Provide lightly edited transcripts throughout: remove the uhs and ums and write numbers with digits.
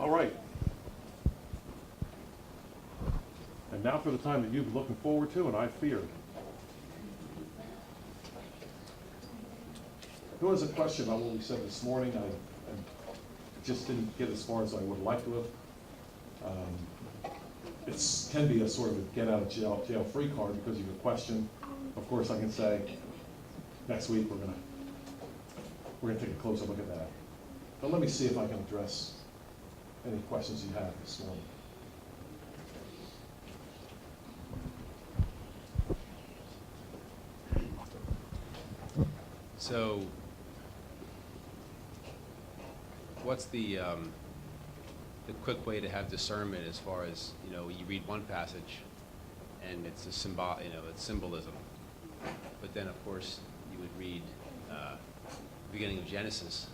All right. And now for the time that you've been looking forward to and I feared. There was a question about what we said this morning. I just didn't get as far as I would like to have. It can be a sort of a get out of jail free card because you have a question. Of course, I can say next week we're gonna take a closer look at that. But let me see if I can address any questions you have this morning. So, what's the quick way to have discernment as far as, you read one passage and it's a it's symbolism, but then of course you would read the beginning of Genesis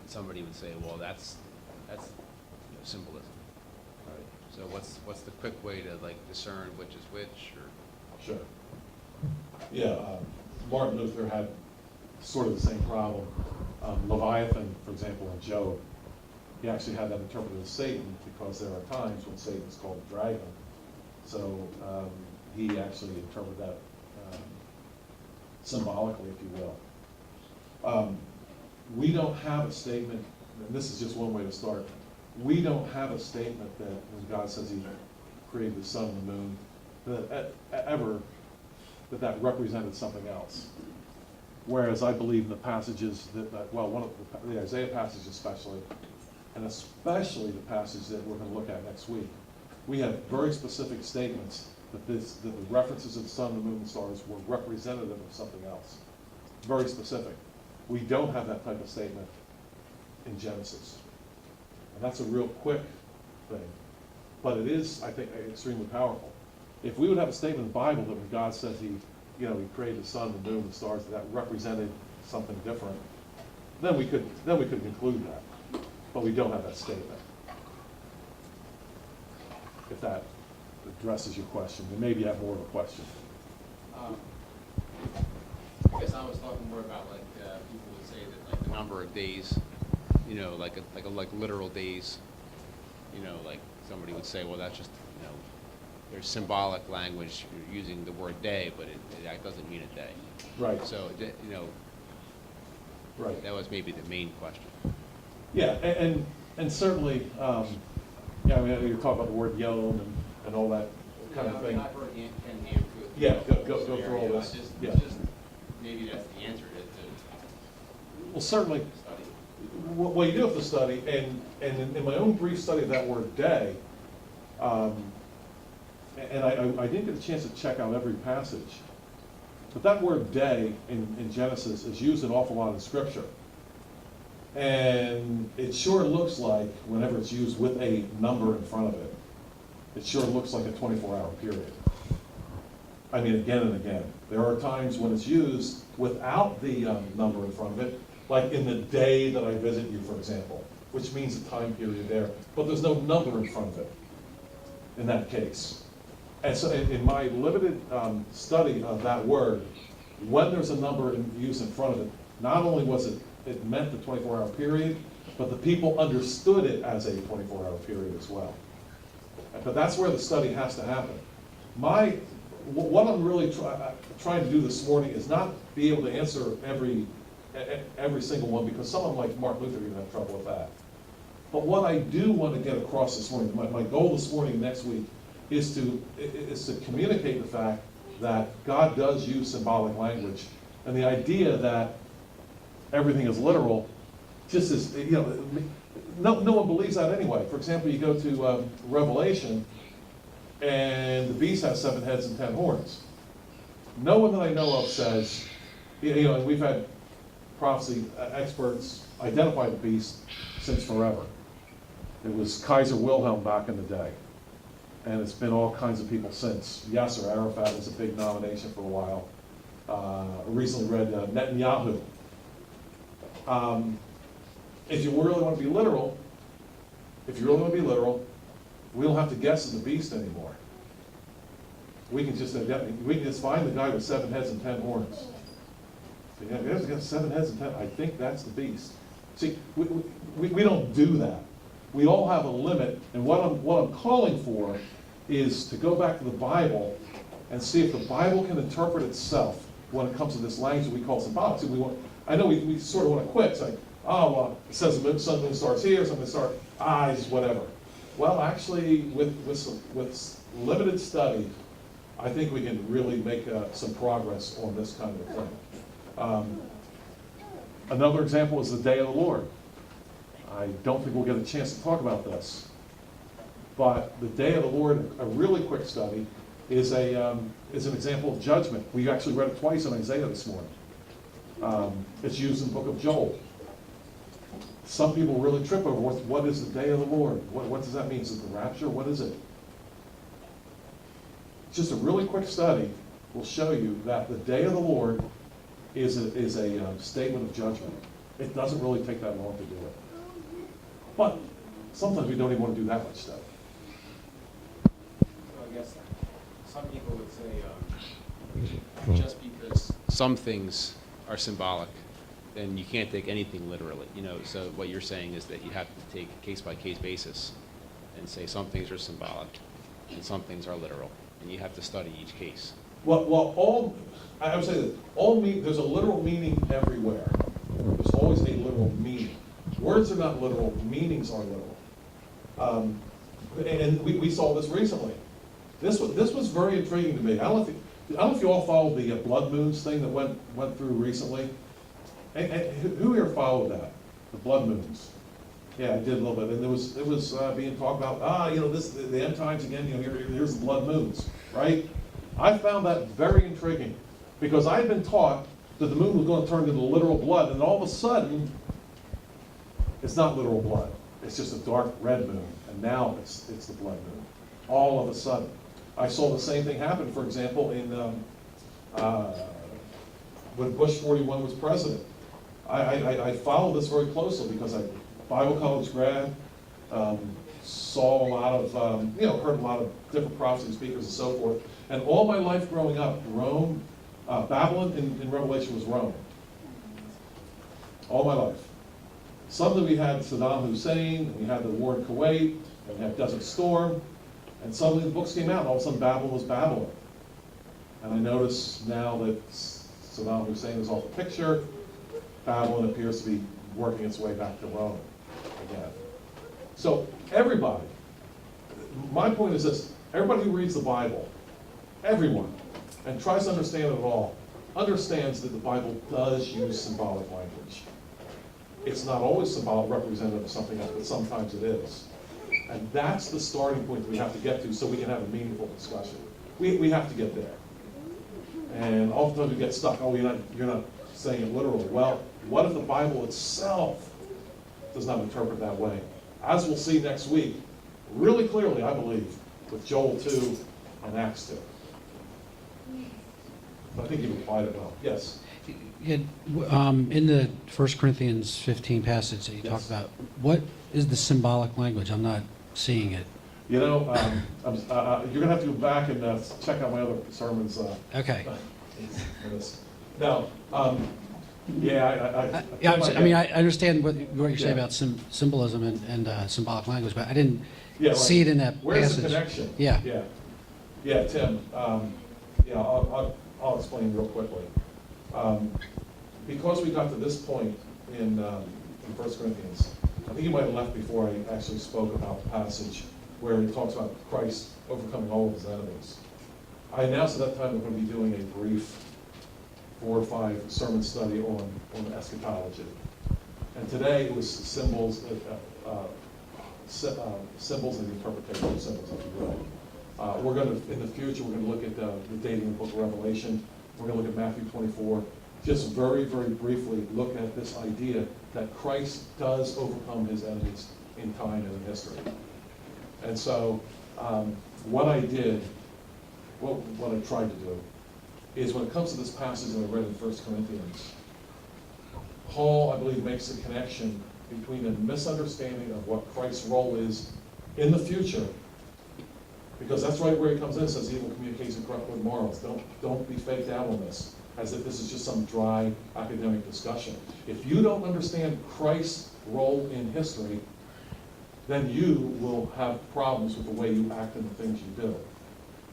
and somebody would say, well, that's symbolism. Right. So what's the quick way to discern which is which, or? Sure. Yeah, Martin Luther had sort of the same problem. Leviathan, for example, in Job, he actually had that interpreted as Satan because there are times when Satan is called a dragon. So he actually interpreted that symbolically, if you will. We don't have a statement, and this is just one way to start. We don't have a statement that when God says he created the sun and the moon, that represented something else. Whereas I believe in the passages one of the Isaiah passage especially, and especially the passage that we're going to look at next week, we have very specific statements that the references of the sun, the moon, and stars were representative of something else. Very specific. We don't have that type of statement in Genesis. And that's a real quick thing. But it is, I think, extremely powerful. If we would have a statement in the Bible that when God says he created the sun, the moon, the stars, that represented something different, then we could conclude that. But we don't have that statement. If that addresses your question, then maybe you have more of a question. I guess I was talking more about people would say that the number of days, like literal days, like somebody would say, well, that's just there's symbolic language using the word day, but that doesn't mean a day. Right. So Right. that was maybe the main question. Yeah, and certainly, you're talking about the word yom and all that kind of thing. I've heard Ken Ham go through Yeah, go through all this. Yeah. Maybe that's the answer to Well, certainly, study. what you do with the study, and in my own brief study of that word day, and I didn't get a chance to check out every passage, but that word day in Genesis is used an awful lot in Scripture. And it sure looks like, whenever it's used with a number in front of it, it sure looks like a 24-hour period. I mean, again and again. There are times when it's used without the number in front of it, like in the day that I visit you, for example, which means a time period there, but there's no number in front of it in that case. And so in my limited study of that word, when there's a number used in front of it, not only was it meant the 24-hour period, but the people understood it as a 24-hour period as well. But that's where the study has to happen. What I'm really trying to do this morning is not be able to answer every single one, because someone like Martin Luther even have trouble with that. But what I do want to get across this morning, my goal this morning, next week, is to communicate the fact that God does use symbolic language, and the idea that everything is literal just is, no one believes that anyway. For example, you go to Revelation, and the beast has 7 heads and 10 horns. No one that I know of says, and we've had prophecy experts identify the beast since forever. It was Kaiser Wilhelm back in the day, and it's been all kinds of people since. Yasser Arafat was a big nomination for a while. I recently read Netanyahu. If you really want to be literal, we don't have to guess at the beast anymore. We can just find the guy with 7 heads and 10 horns. So, he's got 7 heads and 10. I think that's the beast. See, we don't do that. we all have a limit, and what I'm calling for is to go back to the Bible and see if the Bible can interpret itself when it comes to this language we call symbolic. So I know we sort of want to quit, saying, oh, well, it says something starts here, something starts, it's whatever. Well, actually, with limited study, I think we can really make some progress on this kind of thing. Another example is the Day of the Lord. I don't think we'll get a chance to talk about this, but the Day of the Lord, a really quick study, is an example of judgment. We actually read it twice in Isaiah this morning. It's used in the book of Joel. Some people really trip over what is the Day of the Lord? What does that mean? Is it the rapture? What is it? Just a really quick study will show you that the Day of the Lord is a statement of judgment. It doesn't really take that long to do it. But sometimes we don't even want to do that much stuff. So I guess some people would say just because some things are symbolic, then you can't take anything literally. So what you're saying is that you have to take a case-by-case basis and say some things are symbolic and some things are literal, and you have to study each case. Well, I would say that there's a literal meaning everywhere. There's always a literal meaning. Words are not literal, meanings are literal. And we saw this recently. This was very intriguing to me. I don't know if you all followed the blood moons thing that went through recently. And who here followed that? The blood moons. Yeah, I did a little bit. And it was being talked about, the end times again, here's the blood moons, right? I found that very intriguing because I'd been taught that the moon was going to turn into literal blood, and all of a sudden, it's not literal blood. It's just a dark red moon, and now it's the blood moon. All of a sudden. I saw the same thing happen, for example, in when Bush 41 was president. I followed this very closely because I'm a Bible college grad, saw a lot of, heard a lot of different prophets and speakers and so forth. And all my life growing up, Rome, Babylon in Revelation was Rome. All my life. Suddenly we had Saddam Hussein, and we had the war in Kuwait, and we had Desert Storm, and suddenly the books came out, and all of a sudden Babylon was Babylon. And I notice now that Saddam Hussein is off the picture, Babylon appears to be working its way back to Rome again. So everybody, my point is this, everybody who reads the Bible, everyone, and tries to understand it at all, understands that the Bible does use symbolic language. It's not always symbolic representative of something else, but sometimes it is. And that's the starting point that we have to get to so we can have a meaningful discussion. We have to get there. And oftentimes we get stuck, you're not saying it literally. Well, what if the Bible itself does not interpret that way? As we'll see next week, really clearly, I believe, with Joel 2 and Acts 2. I think you've applied it well. Yes? In the 1 Corinthians 15 passage that you talked about, what is the symbolic language? I'm not seeing it. You're going to have to go back and check out my other sermons. Okay. Now, I understand what you're saying about symbolism and symbolic language, but I didn't see it in that Where's passage. the connection? Yeah. Yeah, Tim. I'll explain real quickly. Because we got to this point in 1 Corinthians, I think you might have left before I actually spoke about the passage where it talks about Christ overcoming all of his enemies. I announced at that time we're going to be doing a brief 4 or 5 sermon study on eschatology. And today it was symbols and the interpretation of symbols, if you will. We're going to, in the future, we're going to look at the dating of the book of Revelation. We're going to look at Matthew 24. Just very, very briefly look at this idea that Christ does overcome his enemies in time and in history. And so what I did, what I tried to do, is when it comes to this passage that I read in 1 Corinthians, Paul, I believe, makes a connection between a misunderstanding of what Christ's role is in the future, because that's right where he comes in, says evil communicates and corrupt with morals. Don't be faked out on this, as if this is just some dry academic discussion. If you don't understand Christ's role in history, then you will have problems with the way you act and the things you do.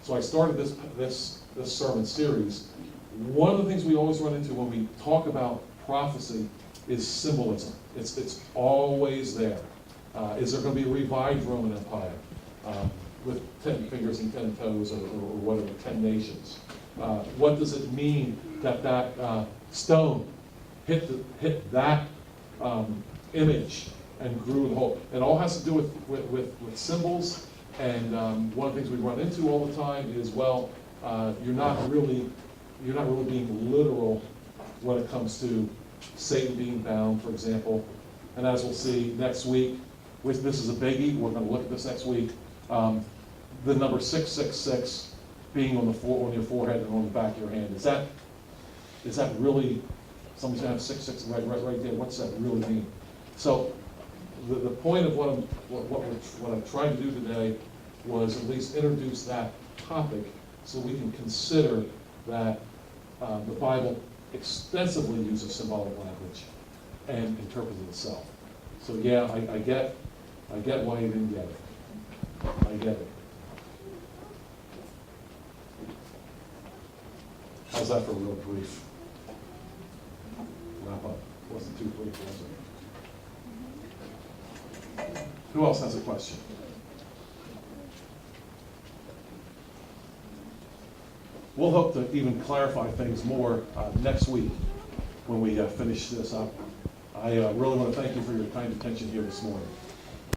So I started this sermon series. One of the things we always run into when we talk about prophecy is symbolism. It's always there. Is there going to be a revived Roman Empire with 10 fingers and 10 toes, or whatever, 10 nations? What does it mean that stone hit that image and grew the whole? It all has to do with symbols. And one of the things we run into all the time is, well, you're not really being literal when it comes to Satan being bound, for example. And as we'll see next week, this is a biggie. We're going to look at this next week. The number 666 being on your forehead and on the back of your hand. Is that really, somebody's going to have 66 right there? What's that really mean? So the point of what I'm trying to do today was at least introduce that topic so we can consider that the Bible extensively uses symbolic language and interprets it itself. So yeah, I get why you didn't get it. I get it. How's that for a real brief wrap up? Wasn't too brief, was it? Who else has a question? We'll hope to even clarify things more next week when we finish this up. I really want to thank you for your kind attention here this morning.